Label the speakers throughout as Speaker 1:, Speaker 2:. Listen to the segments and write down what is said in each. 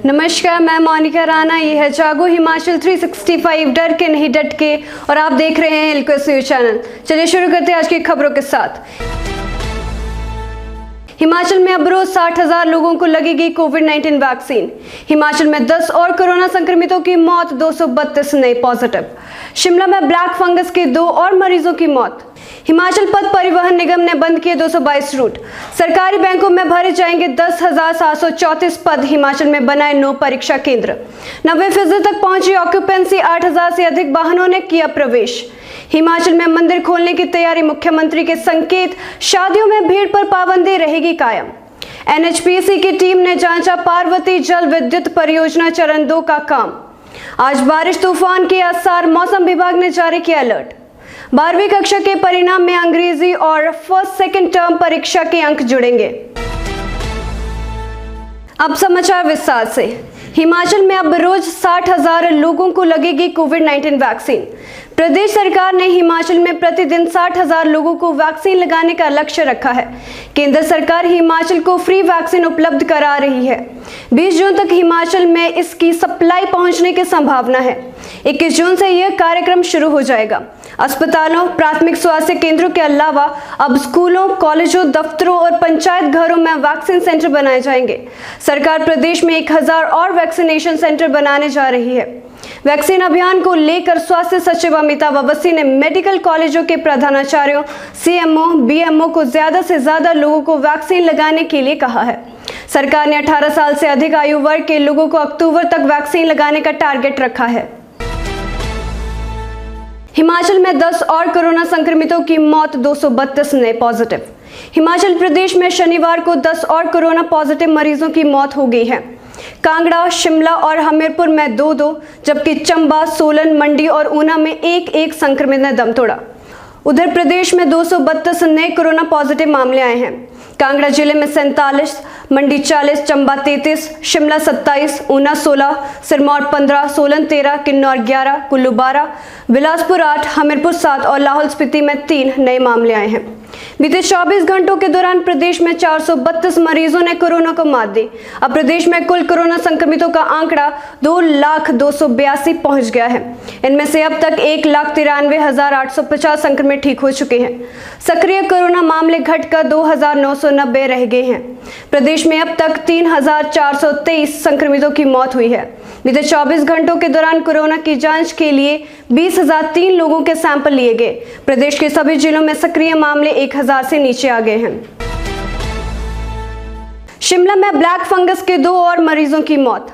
Speaker 1: नमस्कार, मैं मोनिका राणा। ये है जागो हिमाचल 365 डर के नहीं डट के, और आप देख रहे हैं इल्क्वेस न्यूज चैनल। चलिए शुरू करते हैं आज की खबरों के साथ। हिमाचल में अब रोज 60,000 लोगों को लगेगी कोविड-19 वैक्सीन। हिमाचल में 10 और कोरोना संक्रमितों की मौत, 232 नए पॉजिटिव। शिमला में ब्लैक फंगस के 2 और मरीजों की मौत। हिमाचल पथ परिवहन निगम ने बंद किए 222 रूट। सरकारी बैंकों में भरे जाएंगे 10,734 पद। हिमाचल में बनाए 9 परीक्षा केंद्र। 90% तक पहुंची ऑक्यूपेंसी, 8,000 से अधिक वाहनों ने किया प्रवेश। हिमाचल में मंदिर खोलने की तैयारी, मुख्यमंत्री के संकेत। शादियों में भीड़ पर पाबंदी रहेगी कायम। एनएचपीसी की टीम ने जांचा पार्वती जल विद्युत परियोजना चरण 2 का काम। आज बारिश तूफान के आसार, मौसम विभाग ने जारी किया अलर्ट। 12वीं कक्षा के परिणाम में अंग्रेजी और फर्स्ट सेकंड टर्म परीक्षा के अंक जुड़ेंगे। अब समाचार विस्तार से। हिमाचल में अब रोज 60,000 लोगों को लगेगी कोविड-19 वैक्सीन। प्रदेश सरकार ने हिमाचल में प्रतिदिन 60,000 लोगों को वैक्सीन लगाने का लक्ष्य रखा है। केंद्र सरकार हिमाचल को फ्री वैक्सीन उपलब्ध करा रही है। 20 जून तक हिमाचल में इसकी सप्लाई पहुंचने की संभावना है। 21 जून से यह कार्यक्रम शुरू हो जाएगा। अस्पतालों, प्राथमिक स्वास्थ्य केंद्रों के अलावा अब स्कूलों, कॉलेजों, दफ्तरों और पंचायत घरों में वैक्सीन सेंटर बनाए जाएंगे। सरकार प्रदेश में 1000 और वैक्सीनेशन सेंटर बनाने जा रही है। वैक्सीन अभियान को लेकर स्वास्थ्य सचिव अमिताभ अवस्थी ने मेडिकल कॉलेजों के प्रधानाचार्यों, सीएमओ, बीएमओ को ज्यादा से ज्यादा लोगों को वैक्सीन लगाने के लिए कहा है। सरकार ने 18 साल से अधिक आयु वर्ग के लोगों को अक्टूबर तक वैक्सीन लगाने का टारगेट रखा है। हिमाचल में 10 और कोरोना संक्रमितों की मौत, 232 नए पॉजिटिव। हिमाचल प्रदेश में शनिवार को 10 और कोरोना पॉजिटिव मरीजों की मौत हो गई है। कांगड़ा, शिमला और हमीरपुर में 2-2, जबकि चंबा, सोलन, मंडी और ऊना में 1-1 संक्रमित ने दम तोड़ा। उधर प्रदेश में 232 नए कोरोना पॉजिटिव मामले आए हैं। कांगड़ा जिले में 47, मंडी 40, चंबा 33, शिमला 27, ऊना 16, सिरमौर 15, सोलन 13, किन्नौर 11, कुल्लू 12, बिलासपुर 8, हमीरपुर 7 और लाहौल स्पीति में 3 नए मामले आए हैं। बीते 24 घंटों के दौरान प्रदेश में 432 मरीजों ने कोरोना को मात दी। अब प्रदेश में कुल कोरोना संक्रमितों का आंकड़ा 2,02,82 पहुंच गया है। इनमें से अब तक 1,93,850 संक्रमित ठीक हो चुके हैं। सक्रिय कोरोना मामले घटकर 2,990 रह गए हैं। प्रदेश में अब तक 3,423 संक्रमितों की मौत हुई है। बीते 24 घंटों के दौरान कोरोना की जांच के लिए 20,003 लोगों के सैंपल लिए गए। प्रदेश के सभी जिलों में सक्रिय मामले 1,000 से नीचे आ गए हैं। शिमला में ब्लैक फंगस के 2 और मरीजों की मौत।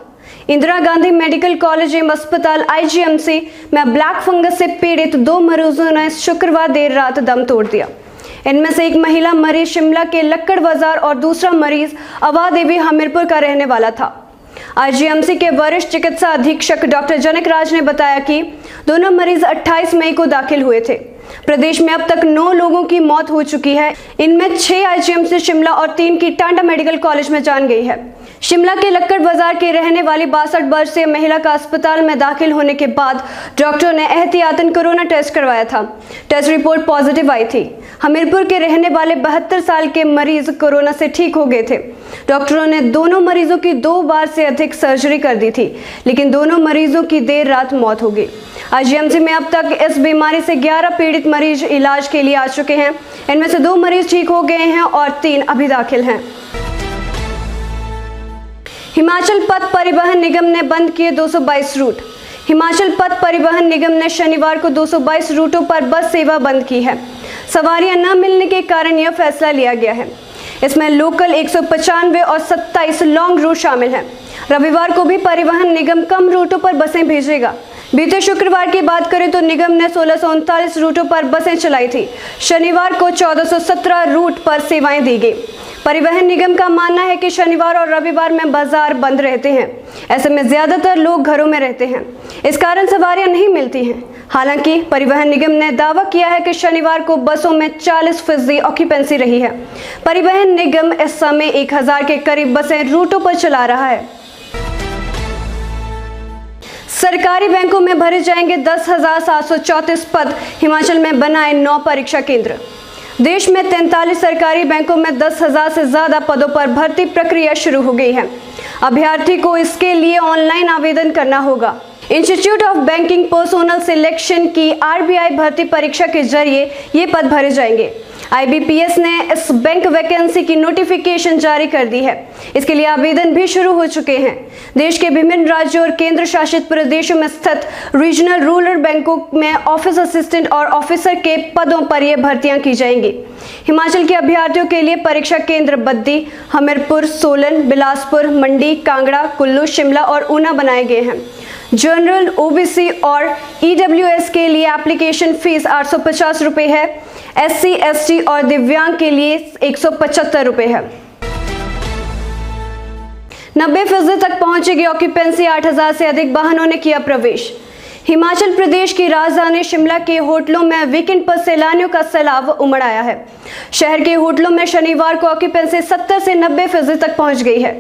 Speaker 1: इंदिरा गांधी मेडिकल कॉलेज एवं अस्पताल IGMC में ब्लैक फंगस से पीड़ित 2 मरीजों ने शुक्रवार देर रात दम तोड़ दिया। इनमें से एक महिला मरीज शिमला के लक्कड़ बाजार और दूसरा मरीज अवा देवी हमीरपुर का रहने वाला था। IGMC के वरिष्ठ चिकित्सा अधीक्षक डॉक्टर जनक राज ने बताया कि दोनों मरीज 28 मई को दाखिल हुए थे। प्रदेश में अब तक 9 लोगों की मौत हो चुकी है। इनमें 6 IGMC शिमला और 3 की टांडा मेडिकल कॉलेज में जान गई है। शिमला के लक्कड़ बाजार के रहने वाली 62 वर्षीय महिला का अस्पताल में दाखिल होने के बाद डॉक्टरों ने एहतियातन कोरोना टेस्ट करवाया था। टेस्ट रिपोर्ट पॉजिटिव आई थी। हमीरपुर के रहने वाले 72 साल के मरीज कोरोना से ठीक हो गए थे। डॉक्टरों ने दोनों मरीजों की 2 बार से अधिक सर्जरी कर दी थी, लेकिन दोनों मरीजों की देर रात मौत हो गई। IGMC में अब तक इस बीमारी से 11 पीड़ित मरीज इलाज के लिए आ चुके हैं। इनमें से 2 मरीज ठीक हो गए हैं और 3 अभी दाखिल हैं। हिमाचल पथ परिवहन निगम ने बंद किए 222 रूट। हिमाचल पथ परिवहन निगम ने शनिवार को 222 रूटों पर बस सेवा बंद की है। सवारियां न मिलने के कारण यह फैसला लिया गया है। इसमें लोकल 195 और 27 लॉन्ग रूट शामिल हैं। रविवार को भी परिवहन निगम कम रूटों पर बसें भेजेगा। बीते शुक्रवार की बात करें तो निगम ने 1639 रूटों पर बसें चलाई थी। शनिवार को 1417 रूट पर सेवाएं दी गई। परिवहन निगम का मानना है कि शनिवार और रविवार में बाजार बंद रहते हैं। ऐसे में ज्यादातर लोग घरों में रहते हैं, इस कारण सवारियां नहीं मिलती हैं। हालांकि परिवहन निगम ने दावा किया है कि शनिवार को बसों में 40% ऑक्यूपेंसी रही है। परिवहन निगम इस समय 1000 के करीब बसें रूटों पर चला रहा है। सरकारी बैंकों में भरे जाएंगे 10,734 पद। हिमाचल में बनाए 9 परीक्षा केंद्र। देश में 43 सरकारी बैंकों में 10,000 से ज्यादा पदों पर भर्ती प्रक्रिया शुरू हो गई है। अभ्यर्थी को इसके लिए ऑनलाइन आवेदन करना होगा। Institute of banking personnel selection की आरबीआई भर्ती परीक्षा के जरिए ये पद भरे जाएंगे। आईबीपीएस ने इस बैंक वैकेंसी की नोटिफिकेशन जारी कर दी है। इसके लिए आवेदन भी शुरू हो चुके हैं। देश के विभिन्न राज्यों और केंद्र शासित प्रदेशों में स्थित रीजनल रूरल बैंकों में ऑफिस असिस्टेंट और ऑफिसर के पदों पर यह भर्तियां की जाएंगी। हिमाचल के अभ्यर्थियों के लिए परीक्षा केंद्र बद्दी, हमीरपुर, सोलन, बिलासपुर, मंडी, कांगड़ा, कुल्लू, शिमला और ऊना बनाए गए हैं। जनरल, ओबीसी और ईडब्ल्यूएस के लिए एप्लीकेशन फीस 850 रुपए है। एससी, एसटी और दिव्यांग के लिए 175 रुपए है। 90% तक पहुंचेगी ऑक्यूपेंसी, 8000 से अधिक वाहनों ने किया प्रवेश। हिमाचल प्रदेश की राजधानी शिमला के होटलों में वीकेंड पर सैलानियों का सैलाब उमड़ आया है। शहर के होटलों में शनिवार को ऑक्यूपेंसी 70 से 90% तक पहुंच गई है।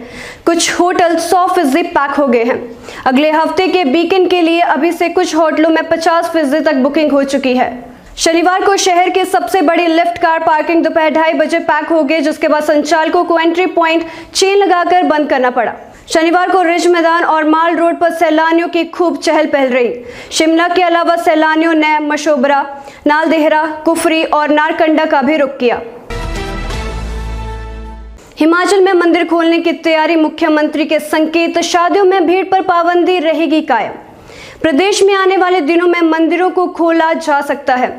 Speaker 1: कुछ होटल 100% पैक हो गए हैं। अगले हफ्ते के वीकेंड के लिए अभी से कुछ होटलों में 50% तक बुकिंग हो चुकी है। शनिवार को शहर के सबसे बड़ी लिफ्ट कार पार्किंग दोपहर 2:30 बजे पैक हो गई, जिसके बाद संचालकों को एंट्री पॉइंट चेन लगाकर बंद करना पड़ा। शनिवार को रिज मैदान और माल रोड पर सैलानियों की खूब चहल पहल रही। शिमला के अलावा सैलानियों ने मशोबरा, नालदेहरा, कुफरी और नारकंडा का भी रुख किया। हिमाचल में मंदिर खोलने की तैयारी, मुख्यमंत्री के संकेत। शादियों में भीड़ पर पाबंदी रहेगी कायम। प्रदेश में आने वाले दिनों में मंदिरों को खोला जा सकता है,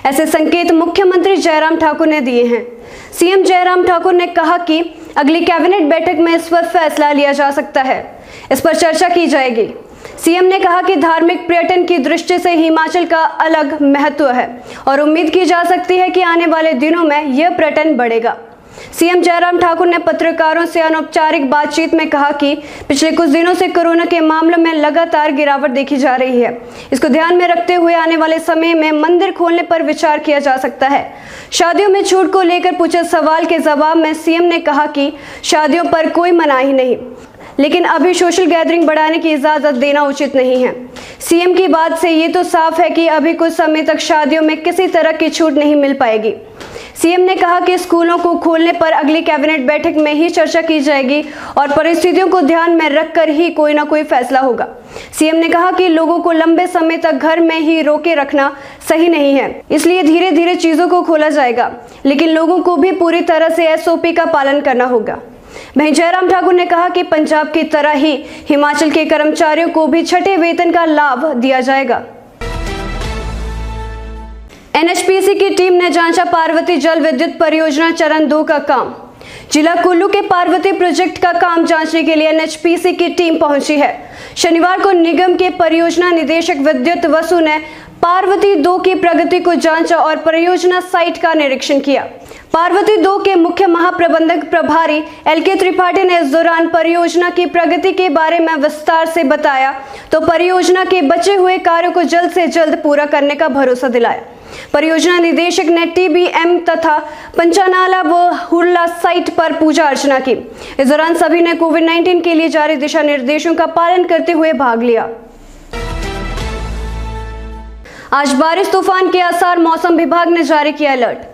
Speaker 1: ऐसे संकेत मुख्यमंत्री जयराम ठाकुर ने दिए हैं। सीएम जयराम ठाकुर ने कहा कि अगली कैबिनेट बैठक में इस पर फैसला लिया जा सकता है, इस पर चर्चा की जाएगी। सीएम ने कहा कि धार्मिक पर्यटन की दृष्टि से हिमाचल का अलग महत्व है और उम्मीद की जा सकती है कि आने वाले दिनों में यह पर्यटन बढ़ेगा। सीएम जयराम ठाकुर ने पत्रकारों से अनौपचारिक बातचीत में कहा कि पिछले कुछ दिनों से कोरोना के मामलों में लगातार गिरावट देखी जा रही है। इसको ध्यान में रखते हुए आने वाले समय में मंदिर खोलने पर विचार किया जा सकता है। शादियों में छूट को लेकर पूछे सवाल के जवाब में सीएम ने कहा कि शादियों पर कोई मनाही नहीं, लेकिन अभी सोशल गैदरिंग बढ़ाने की इजाजत देना उचित नहीं है। सीएम की बात से ये तो साफ है कि अभी कुछ समय तक शादियों में किसी तरह की छूट नहीं मिल पाएगी। सीएम ने कहा कि स्कूलों को खोलने पर अगली कैबिनेट बैठक में ही चर्चा की जाएगी और परिस्थितियों को ध्यान में रखकर ही कोई ना कोई फैसला होगा। सीएम ने कहा कि लोगों को लंबे समय तक घर में ही रोके रखना सही नहीं है, इसलिए धीरे धीरे चीजों को खोला जाएगा, लेकिन लोगों को भी पूरी तरह से एसओपी का पालन करना होगा। वहीं जयराम ठाकुर ने कहा कि पंजाब की तरह ही हिमाचल के कर्मचारियों को भी छठे वेतन का लाभ दिया जाएगा। एनएचपीसी की टीम ने जांचा पार्वती जल विद्युत परियोजना चरण 2 का काम। जिला कुल्लू के पार्वती प्रोजेक्ट का काम जांचने के लिए एनएचपीसी की टीम पहुंची है। शनिवार को निगम के परियोजना निदेशक विद्युत वसु ने पार्वती 2 की प्रगति को जांचा और परियोजना साइट का निरीक्षण किया। पार्वती 2 के मुख्य महाप्रबंधक प्रभारी एलके त्रिपाठी ने इस दौरान परियोजना की प्रगति के बारे में विस्तार से बताया तो परियोजना के बचे हुए कार्यों को जल्द से जल्द पूरा करने का भरोसा दिलाया। परियोजना निदेशक ने टीबीएम तथा पंचानाला व हुरला साइट पर पूजा अर्चना की। इस दौरान सभी ने कोविड-19 के लिए जारी दिशा निर्देशों का पालन करते हुए भाग लिया। आज बारिश तूफान के आसार, मौसम विभाग ने जारी किया अलर्ट।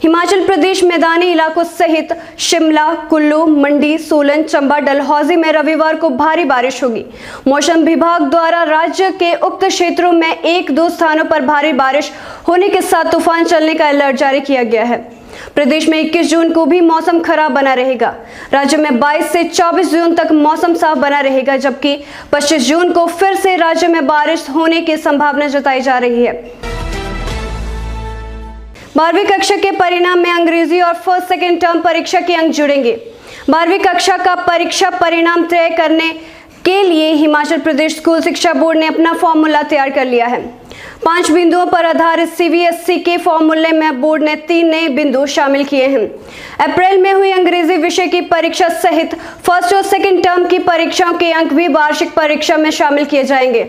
Speaker 1: हिमाचल प्रदेश मैदानी इलाकों सहित शिमला, कुल्लू, मंडी, सोलन, चंबा, डलहौजी में रविवार को भारी बारिश होगी। मौसम विभाग द्वारा राज्य के उक्त क्षेत्रों में 1-2 स्थानों पर भारी बारिश होने के साथ तूफान चलने का अलर्ट जारी किया गया है। प्रदेश में 21 जून को भी मौसम खराब बना रहेगा। राज्य में 22 से 24 जून तक मौसम साफ बना रहेगा, जबकि 25 जून को फिर से राज्य में बारिश होने की संभावना जताई जा रही है। 12वीं कक्षा के परिणाम में अंग्रेजी और फर्स्ट सेकेंड टर्म परीक्षा के अंक जुड़ेंगे। 12वीं कक्षा का परीक्षा परिणाम तय करने के लिए हिमाचल प्रदेश स्कूल शिक्षा बोर्ड ने अपना फॉर्मूला तैयार कर लिया है। 5 बिंदुओं पर आधारित सीबीएसई के फॉर्मूले में बोर्ड ने 3 नए बिंदु शामिल किए हैं। अप्रैल में हुई अंग्रेजी विषय की परीक्षा सहित फर्स्ट और सेकेंड टर्म की परीक्षाओं के अंक भी वार्षिक परीक्षा में शामिल किए जाएंगे।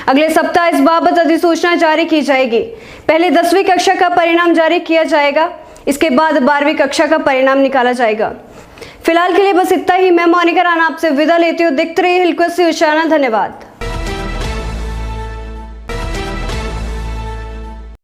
Speaker 1: अगले सप्ताह इस बाबत अधिसूचना जारी की जाएगी। पहले 10वीं कक्षा का परिणाम जारी किया जाएगा, इसके बाद 12वीं कक्षा का परिणाम निकाला जाएगा। फिलहाल के लिए बस इतना ही। मैं मोनिका राणा आपसे विदा लेती हूँ। देखते रहिए हिलक्वेस्ट न्यूज़ चैनल। धन्यवाद।